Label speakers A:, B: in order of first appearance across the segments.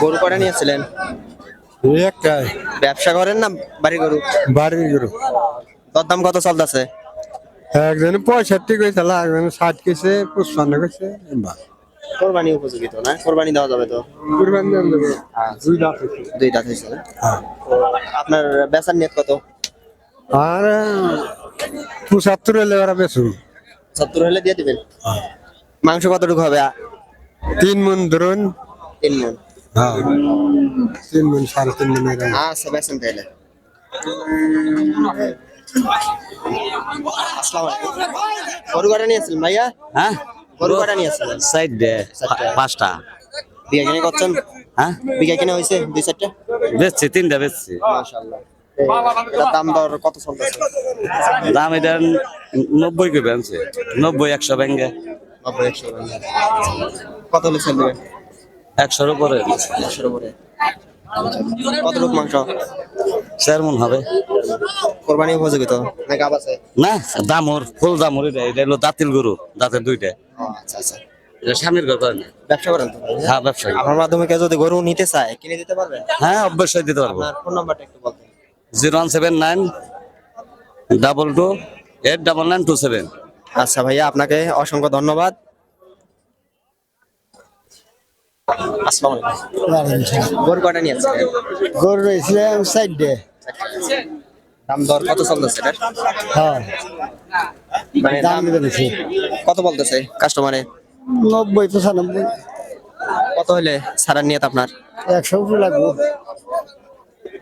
A: গরু কটা নিয়েছিলেন?
B: একটাই
A: ব্যবসা করেন না বাড়ি গরু?
B: বাড়ির গরু।
A: দরদাম কত চলতেছে?
B: একজনে 65 কইছে, একজনে 60 কইছে, 55 কইছে।
A: কোরবানি উপযোগী তো না? কোরবানি দেওয়া যাবে তো?
B: কুরবানি দেন দেবে। দুই লাখ হইছে।
A: দুইটা হয়েছে না? তো আপনার বেচার নিয়ত কত?
B: আর 75 হলে ওরা বেচু।
A: 70 হলে দিয়ে দিবেন। মাংস কতটুকু হবে?
B: 3 মণ ধরুন।
A: 3 মণ।
B: হ্যাঁ 3 মণ, 3.5 মণ এরকম।
A: আচ্ছা বেচেন তাহলে। আসসালামু আলাইকুম। গরু কটা নিয়েছিলেন ভাইয়া?
C: হ্যাঁ
A: গরু কটা নিয়েছিলেন?
C: সাইড দে পাঁচটা।
A: বিঘা কিনে করছেন?
C: হ্যাঁ
A: বিঘা কিনে হয়েছে 2-4টা?
C: বেচছি, তিনটা বেচছি।
A: মাশাআল্লাহ। এটার দাম দর কত চলতেছে?
C: দাম এটা 90 কে বেচছে, 90-100 ব্যাঙ্গে।
A: 90-100 কত হলে সেল দেবেন?
C: 100-র উপরে
A: 100-এর উপরে। কতটুকু মাংস?
C: 4 মণ হবে।
A: কোরবানি উপযোগী তো না? গাব আছে?
C: না দামর ফুল দামর, এটা হলো দাঁতিল গরু, দাঁতের দুইটা।
A: ও আচ্ছা আচ্ছা।
C: এটা সামনের গরু না।
A: ব্যবসা করেন তো?
C: হ্যাঁ ব্যবসায়ী।
A: আপনার মাধ্যমে কেউ যদি গরু নিতে চায় কিনে দিতে পারবেন?
C: হ্যাঁ অবশ্যই দিতে পারবো।
A: আপনার ফোন নাম্বারটা একটু বলতেন।
C: 01792289927।
A: আচ্ছা ভাইয়া, আপনাকে অসংখ্য ধন্যবাদ। আসসালামু আলাইকুম। গরু কটা নিয়েছেন?
B: গরু রয়েছিলাম সাইডে।
A: দাম দর কত চলতেছে এটার?
B: হ্যাঁ
A: মানে
B: দাম
A: দাম
B: দিতে বেশি।
A: কত বলতেছে কাস্টমারে?
B: 90-95।
A: কত হলে ছাড়ার নিয়ত আপনার?
B: 100 উপরে লাগবে।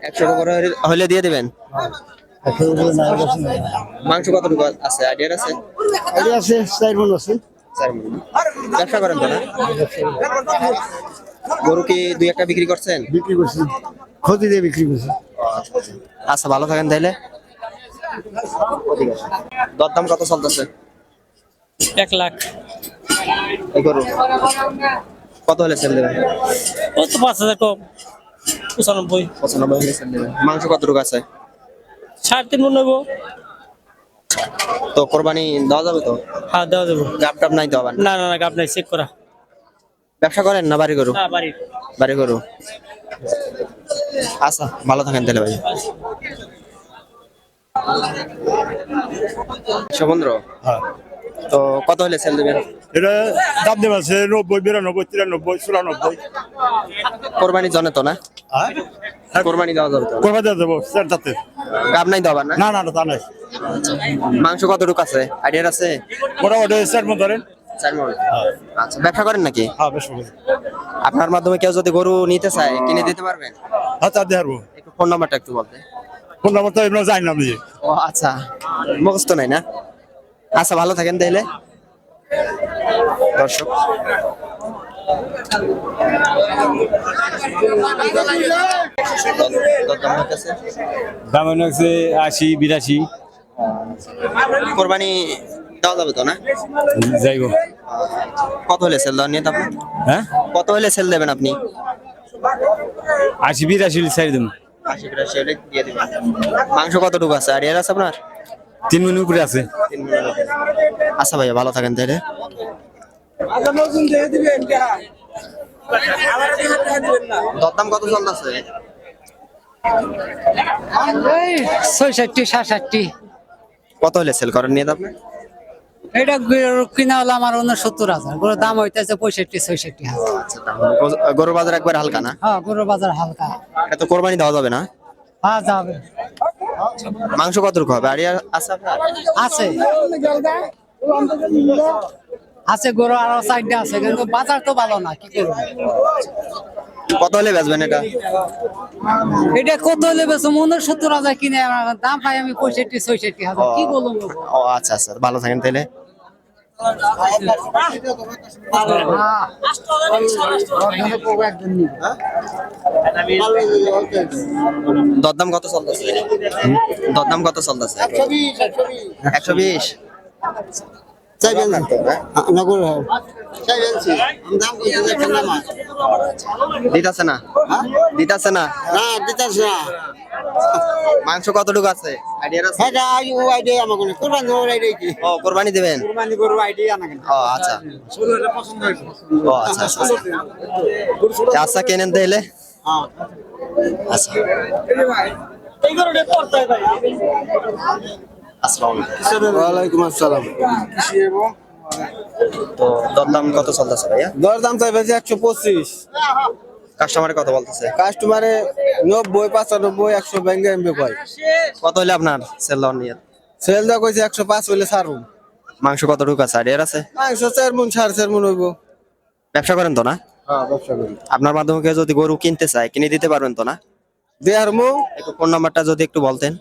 A: 100 উপরে হলে দিয়ে দিবেন।
B: 100 উপরে না বেশি না।
A: মাংস কতটুকু আছে, আইডিয়া আছে?
B: আইডিয়া আছে, 4 মণ আছে।
A: 4 মণ। ব্যবসা করেন তো না? গরু কি 2-1টা বিক্রি করছেন?
B: বিক্রি করছি, ক্ষতি দিয়ে বিক্রি করছি।
A: আচ্ছা ভালো থাকেন তাইলে। দরদাম কত চলতেছে?
D: 1 লাখ।
A: এই গরু কত হলে সেল দেবেন?
D: ও তো 5,000 কম। 95।
A: 95 হলে সেল দেবেন। মাংস কতটুকু আছে?
D: 3.5 মণ নেবো।
A: তো কোরবানি দেওয়া যাবে তো?
D: হ্যাঁ দেওয়া দেবো।
A: গাপ টাপ নাই তো আবার?
D: না না না, গাপ নাই, চেক করা।
A: ব্যবসা করেন না বাড়ি গরু?
D: না বাড়ি।
A: বাড়ি গরু। আচ্ছা ভালো থাকেন তাহলে ভাই। সমুদ্র
B: হ্যাঁ
A: তো কত হলে সেল দেবেন?
B: এটা দাম দেওয়া আছে 90, 92, 93, 94।
A: কোরবানির জন্য তো না?
B: হ্যাঁ
A: কোরবানি দেওয়া যাবে তো?
B: কোরবানি দিয়ে দেবো স্যার তাতে।
A: গাপ নাই তো আবার না?
B: না না না তা নাই।
A: মাংস কতটুকু আছে, আইডিয়া আছে?
B: মোটামুটি 4 মণ ধরেন।
A: 4 মণ। আচ্ছা ব্যবসা করেন নাকি?
B: হ্যাঁ বেশ ভালো।
A: আপনার মাধ্যমে কেউ যদি গরু নিতে চায় কিনে দিতে পারবেন?
B: হ্যাঁ তা দিয়ে হারবো।
A: একটু ফোন নাম্বারটা একটু বলতে।
B: ফোন নাম্বার তো এমনি জানি না আমি।
A: ও আচ্ছা, মুখস্থ নাই না? আচ্ছা ভালো থাকেন তাহলে। দর্শক দরদাম হইতেছে।
C: দাম হচ্ছে 80-82।
A: কোরবানি দেওয়া যাবে তো না?
C: যাইব।
A: কত হলে সেল দেওয়ার নিয়ত আপনার?
C: হ্যাঁ
A: কত হলে সেল দেবেন আপনি?
C: 80-82 ছাড়ি দেব।
A: 80-85 হলে দিয়ে দিবেন। মাংস কতটুকু আছে, আইডিয়া আছে আপনার?
C: 3 মণ উপরে আছে।
A: 3 মণ। আচ্ছা ভাইয়া ভালো থাকেন তাহলে। দরদাম কত চলতেছে?
E: 65-67।
A: কত হলে সেল করেন নিয়ত আপনি?
E: এটা কিনা হলো আমার 69,000। গরুর দাম হইতেছে 65-66,000।
A: আচ্ছা তাহলে গরুর বাজার একবার হালকা না?
E: হ্যাঁ গরুর বাজার হালকা।
A: এটা তো কোরবানি দেওয়া যাবে না?
E: হ্যাঁ যাবে।
A: মাংস কতটুকু হবে, আইডিয়া আছে আপনার?
E: আছে আছে গরু আরো 4টা আছে, কিন্তু বাজার তো ভালো না, কি করবো।
A: কত হলে বেচবেন এটা?
E: এটা কত হলে বেশি 69,000 কিনে আমার দাম পাই আমি 65-66,000। কি বলবো?
A: ও আচ্ছা আচ্ছা ভালো থাকেন তাহলে। দরদাম কত চলতেছে? দরদাম কত চলতেছে? 120। চাইবেন না তো?
B: নগর
A: দিতাছে না? দিতাছে না?
B: না দিতেছ না।
A: মাংস কতটুকু আছে আইডিয়া আছে?
B: এটা ও আইডিয়া আমার কোনো কুরবানি ওর আইডিয়া কি
A: ও কোরবানি দিবেন?
B: কুরবানি গরু আইডিয়া না কেন
A: ও আচ্ছা। ও আচ্ছা আচ্ছা আচ্ছা। আচ্ছা কেনেন তাইলে? আচ্ছা। আসসালামু আলাইকুম।
B: ওয়ালাইকুম আসসালাম
A: তো দরদাম কত চলতেছে ভাইয়া?
B: দরদাম চাইবে 125
A: কাস্টমারে কত বলতেছে?
B: কাস্টমারে 90 95 100 ব্যাংকে এমবি কয়
A: কত হইলে আপনার সেল দেওয়ার নিয়ত?
B: সেল দা কইছে 105 হইলে ছাড়ুম
A: মাংস কতটুকু আছে আইডিয়া আছে?
B: মাংস 4 মণ 4.5 মণ হইব
A: ব্যবসা করেন তো না?
B: হ্যাঁ ব্যবসা করি
A: আপনার মাধ্যমে কেউ যদি গরু কিনতে চায় কিনে দিতে পারবেন তো না?
B: দেয়ার মো
A: একটু ফোন নাম্বারটা যদি একটু বলতেন।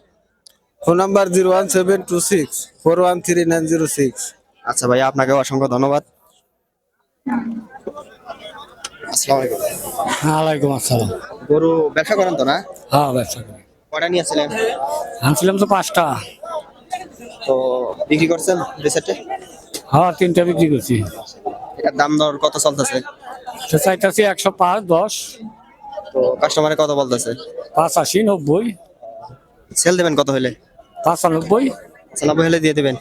B: ফোন নাম্বার 01726 413906
A: আচ্ছা ভাইয়া আপনাকে অসংখ্য ধন্যবাদ। আসসালামু আলাইকুম।
D: ওয়ালাইকুম আসসালাম।
A: গরু ব্যবসা করেন তো না?
D: হ্যাঁ ব্যবসা করি।
A: কয়টা নিয়েছিলেন?
D: আনছিলাম তো 5টা।
A: তো বিক্রি করছেন রিসেটে?
D: হ্যাঁ 3টা বিক্রি করছি।
A: এটার দাম দর কত চলতেছে?
D: তো চাইতেছি 105 10
A: তো কাস্টমারে কত বলতেছে?
D: 85 90
A: সেল দেবেন কত হইলে?
D: 95।
A: 90 হলে দিয়ে দিবেন।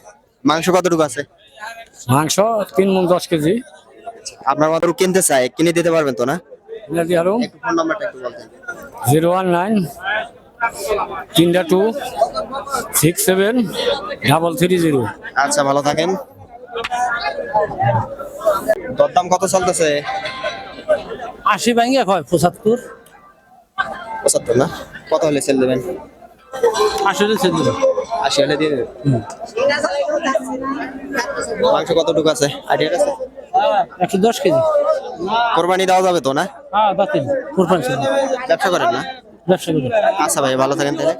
A: মাংস কতটুকু আছে?
D: মাংস 3 মণ 10 কেজি।
A: আপনার মতো কিনতে চায় কিনে দিতে পারবেন তো না?
D: মিলাদি আরো
A: একটু ফোন নাম্বারটা একটু বলতেন।
D: 019 32 67 330।
A: আচ্ছা ভালো থাকেন। দরদাম কত চলতেছে?
D: 80 ভাঙিয়া কয় 75।
A: 75 না? কত হলে সেল দেবেন?
D: 80 হলে ছেড়ে দিবো।
A: 80 হলে দিয়ে দেবেন। মাংস কতটুকু আছে আইডিয়া আছে?
D: 110 কেজি।
A: কোরবানি দেওয়া যাবে তো না?
D: হ্যাঁ বাতিল কুরবানি ছিল।
A: ব্যবসা করেন না?
D: ব্যবসা করি।
A: আচ্ছা ভাই ভালো থাকেন তাহলে।